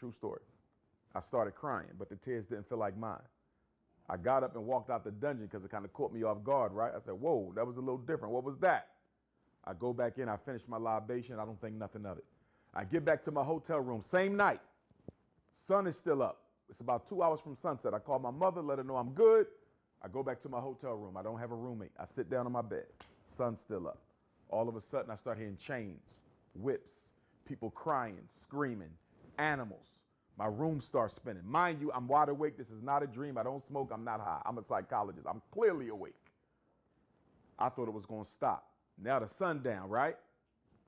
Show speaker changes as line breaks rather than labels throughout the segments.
true story. I started crying, but the tears didn't feel like mine. I got up and walked out the dungeon because it kind of caught me off guard, right? I said, whoa, that was a little different. What was that? I go back in, I finish my libation, I don't think nothing of it. I get back to my hotel room, same night. Sun is still up. It's about 2 hours from sunset. I call my mother, let her know I'm good. I go back to my hotel room. I don't have a roommate. I sit down on my bed. Sun's still up. All of a sudden, I start hearing chains, whips, people crying, screaming, animals. My room starts spinning. Mind you, I'm wide awake. This is not a dream. I don't smoke. I'm not high. I'm a psychologist. I'm clearly awake. I thought it was going to stop. Now the sun down, right?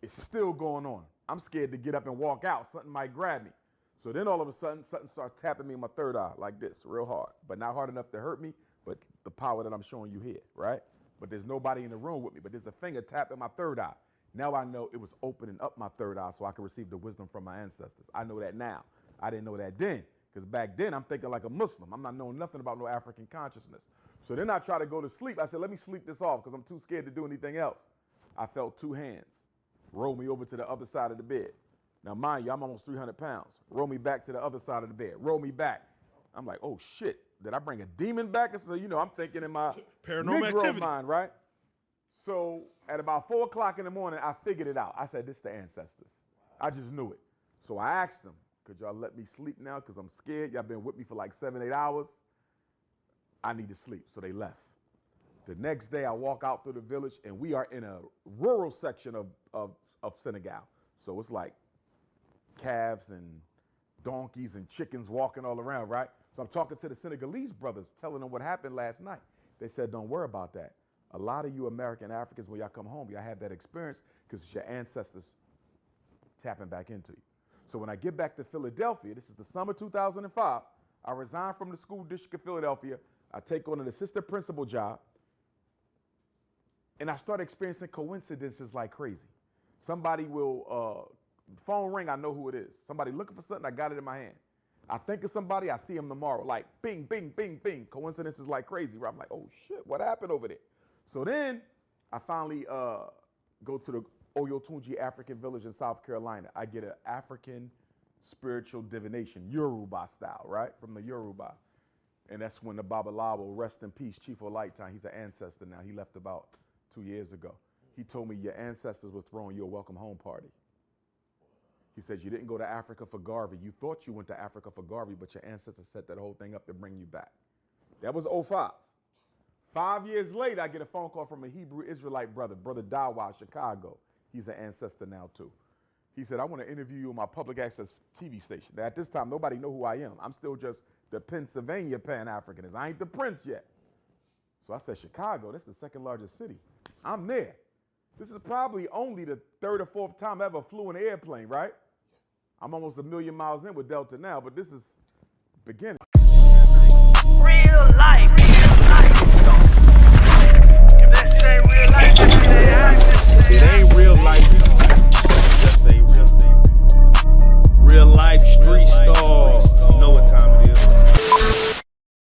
It's still going on. I'm scared to get up and walk out. Something might grab me. So then all of a sudden, something starts tapping me in my third eye like this, real hard. But not hard enough to hurt me, but the power that I'm showing you here, right? But there's nobody in the room with me, but there's a finger tapping my third eye. Now I know it was opening up my third eye so I could receive the wisdom from my ancestors. I know that now. I didn't know that then, because back then I'm thinking like a Muslim. I'm not knowing nothing about no African consciousness. So then I try to go to sleep. I said, let me sleep this off because I'm too scared to do anything else. I felt two hands roll me over to the other side of the bed. Now, mind you, I'm almost 300 pounds. Roll me back to the other side of the bed. Roll me back. I'm like, oh, shit. Did I bring a demon back? So, you know, I'm thinking in my
paranormal activity
mind, right? So at about 4 o'clock in the morning, I figured it out. I said, this is the ancestors. I just knew it. So I asked them, could y'all let me sleep now? Because I'm scared. Y'all been with me for like 7, 8 hours. I need to sleep. So they left. The next day, I walk out through the village, and we are in a rural section of Senegal. So it's like calves and donkeys and chickens walking all around, right? So I'm talking to the Senegalese brothers, telling them what happened last night. They said, don't worry about that. A lot of you American Africans, when y'all come home, y'all have that experience because it's your ancestors tapping back into you. So when I get back to Philadelphia, this is the summer 2005, I resign from the school district of Philadelphia. I take on an assistant principal job. And I start experiencing coincidences like crazy. Somebody will, phone ring, I know who it is. Somebody looking for something, I got it in my hand. I think of somebody, I see him tomorrow. Like, bing, bing, bing, bing. Coincidences like crazy, where I'm like, oh, shit, what happened over there? So then I finally go to the Oyotunji African village in South Carolina. I get an African spiritual divination, Yoruba style, right? From the Yoruba. And that's when the Babalawo, rest in peace, Chief Olaitan, he's an ancestor now. He left about 2 years ago. He told me your ancestors were throwing you a welcome home party. He said you didn't go to Africa for Garvey. You thought you went to Africa for Garvey, but your ancestors set that whole thing up to bring you back. That was 05. 5 years later, I get a phone call from a Hebrew Israelite brother, Brother Dawa, Chicago. He's an ancestor now too. He said, I want to interview you on my public access TV station. Now, at this time, nobody know who I am. I'm still just the Pennsylvania Pan Africanism. I ain't the prince yet. So I said, Chicago, that's the second largest city. I'm there. This is probably only the 3rd or 4th time I ever flew in an airplane, right? I'm almost 1 million miles in with Delta now, but this is beginning.
Real life.